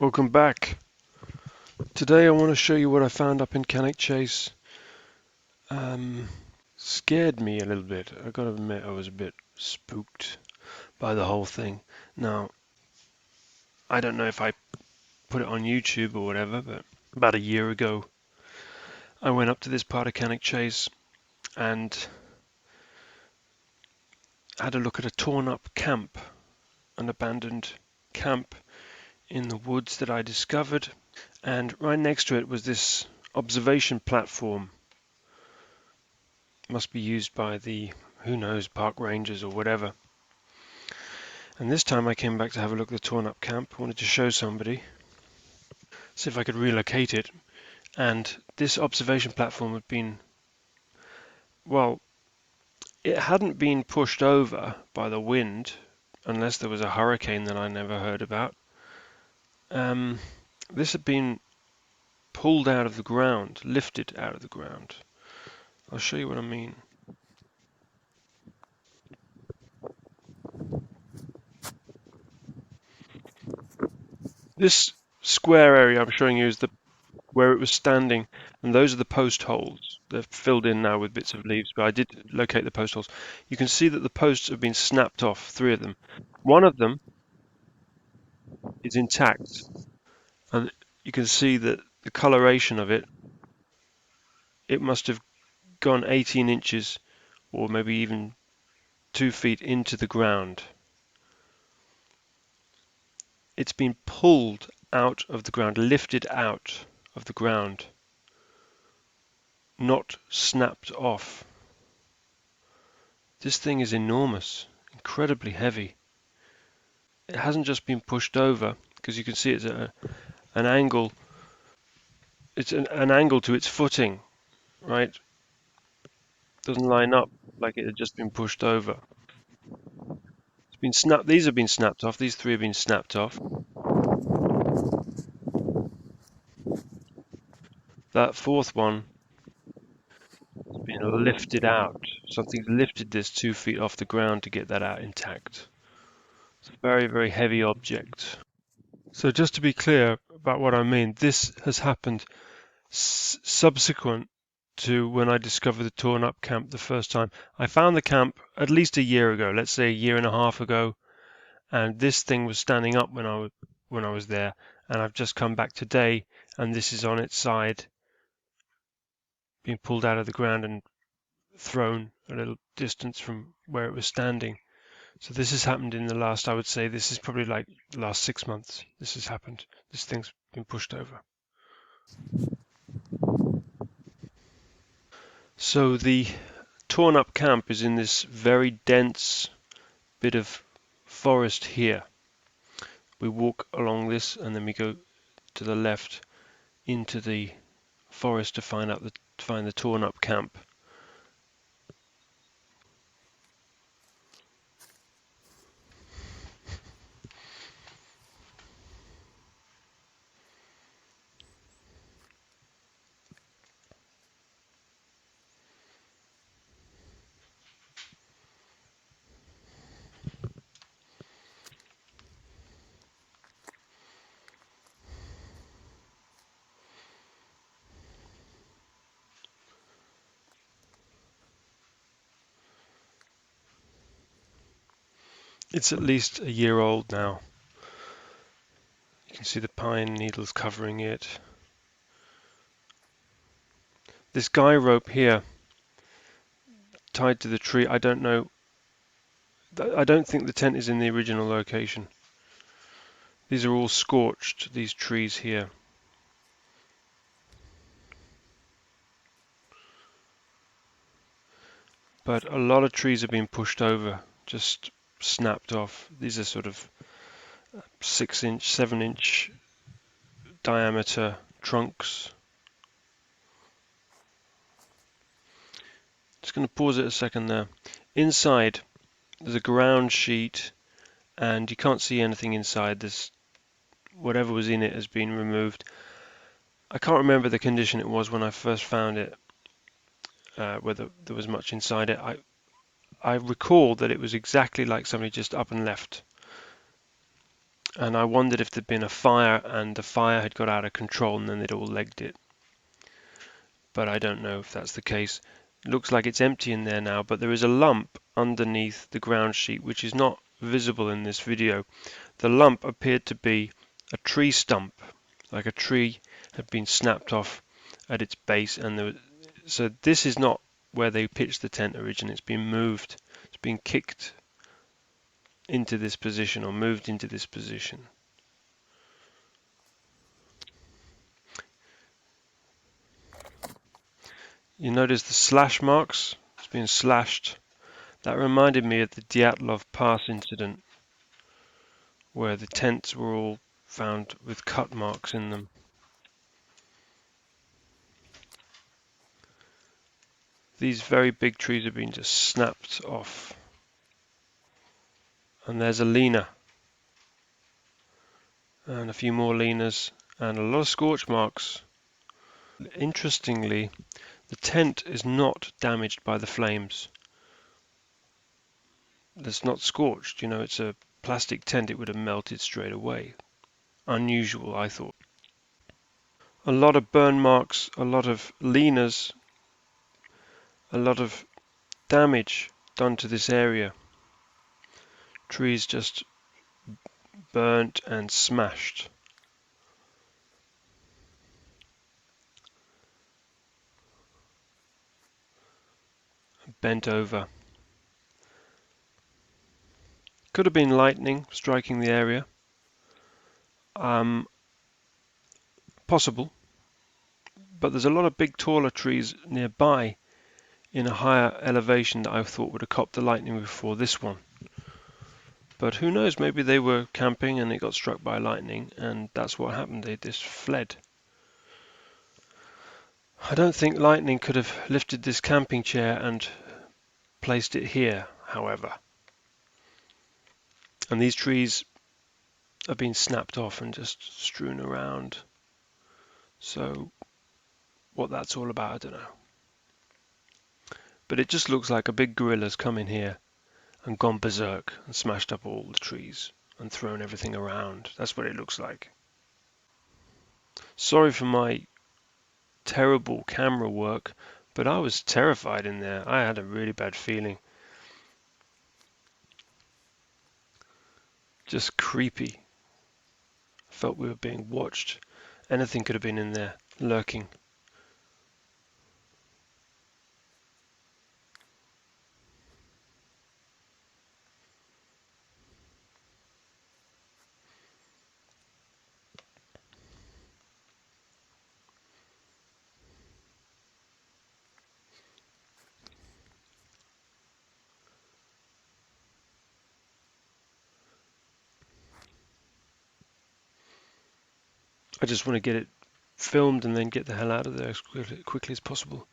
Welcome back. Today I want to show you what I found up in Cannock Chase. Um, Scared me a little bit. I gotta admit I was a bit spooked by the whole thing. Now, I don't know if I put it on YouTube or whatever, but about a year ago I went up to this part of Cannock Chase and had a look at a torn up camp, an abandoned camp in the woods that I discovered. And right next to it was this observation platform. Must be used by the, who knows, park rangers or whatever. And this time I came back to have a look at the torn up camp. I wanted to show somebody, see if I could relocate it. And this observation platform had been, well, it hadn't been pushed over by the wind, unless there was a hurricane that I never heard about. Um, this had been pulled out of the ground, lifted out of the ground. I'll show you what I mean. This square area I'm showing you is the where it was standing, and those are the post holes. They're filled in now with bits of leaves, but I did locate the post holes. You can see that the posts have been snapped off, three of them. One of them is intact, and you can see that the coloration of it, it must have gone 18 inches or maybe even 2 feet into the ground. It's been pulled out of the ground, lifted out of the ground, not snapped off. This thing is enormous, incredibly heavy. It hasn't just been pushed over, because you can see it's at an angle. It's an angle to its footing, right? Doesn't line up like it had just been pushed over. It's been snapped. These have been snapped off. These three have been snapped off. That fourth one has been lifted out. Something's lifted this 2 feet off the ground to get that out intact. It's a very, very heavy object. So just to be clear about what I mean, this has happened subsequent to when I discovered the torn up camp the first time. I found the camp at least a year ago, let's say a year and a half ago, and this thing was standing up when I was there, and I've just come back today and this is on its side, being pulled out of the ground and thrown a little distance from where it was standing. So this has happened in the last, I would say this is probably like the last 6 months. This has happened. This thing's been pushed over. So the torn up camp is in this very dense bit of forest here. We walk along this and then we go to the left into the forest to find the torn up camp. It's at least a year old now. You can see the pine needles covering it. This guy rope here tied to the tree, I don't know. I don't think the tent is in the original location. These are all scorched, these trees here. But a lot of trees have been pushed over, just snapped off. These are sort of 6-inch, 7-inch diameter trunks. Just going to pause it a second there. Inside, there's a ground sheet, and you can't see anything inside. There's whatever was in it has been removed. I can't remember the condition it was when I first found it, whether there was much inside it. I recall that it was exactly like somebody just up and left. And I wondered if there'd been a fire and the fire had got out of control and then they'd all legged it. But I don't know if that's the case. It looks like it's empty in there now, but there is a lump underneath the ground sheet which is not visible in this video. The lump appeared to be a tree stump, like a tree had been snapped off at its base, and so this is not where they pitched the tent originally. It's been moved. It's been kicked into this position or moved into this position. You notice the slash marks. It's been slashed. That reminded me of the Dyatlov Pass incident, where the tents were all found with cut marks in them. These very big trees have been just snapped off. And there's a leaner. And a few more leaners. And a lot of scorch marks. Interestingly, the tent is not damaged by the flames. It's not scorched. You know, it's a plastic tent. It would have melted straight away. Unusual, I thought. A lot of burn marks, a lot of leaners, a lot of damage done to this area. Trees just burnt and smashed. Bent over. Could have been lightning striking the area. Possible. But there's a lot of big taller trees nearby in a higher elevation that I thought would have copped the lightning before this one. But who knows, maybe they were camping and it got struck by lightning and that's what happened. They just fled. I don't think lightning could have lifted this camping chair and placed it here, however. And these trees have been snapped off and just strewn around. So what that's all about, I don't know. But it just looks like a big gorilla's come in here and gone berserk and smashed up all the trees and thrown everything around. That's what it looks like. Sorry for my terrible camera work, but I was terrified in there. I had a really bad feeling. Just creepy. Felt we were being watched. Anything could have been in there, lurking. I just want to get it filmed and then get the hell out of there as quickly as possible.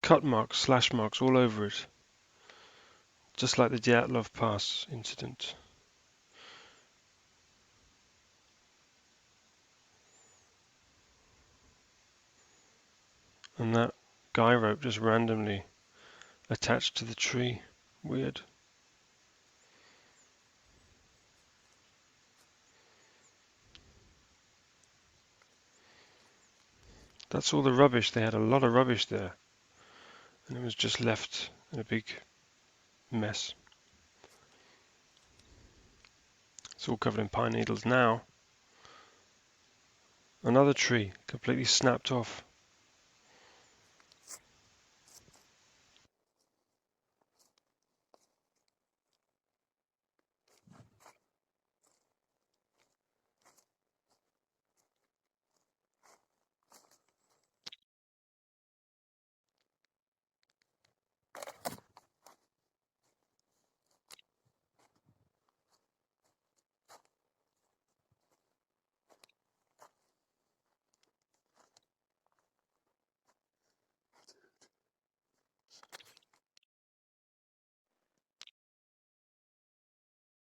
Cut marks, slash marks all over it. Just like the Dyatlov Pass incident. And that guy rope just randomly attached to the tree. Weird. That's all the rubbish. They had a lot of rubbish there. And it was just left in a big mess. It's all covered in pine needles now. Another tree completely snapped off.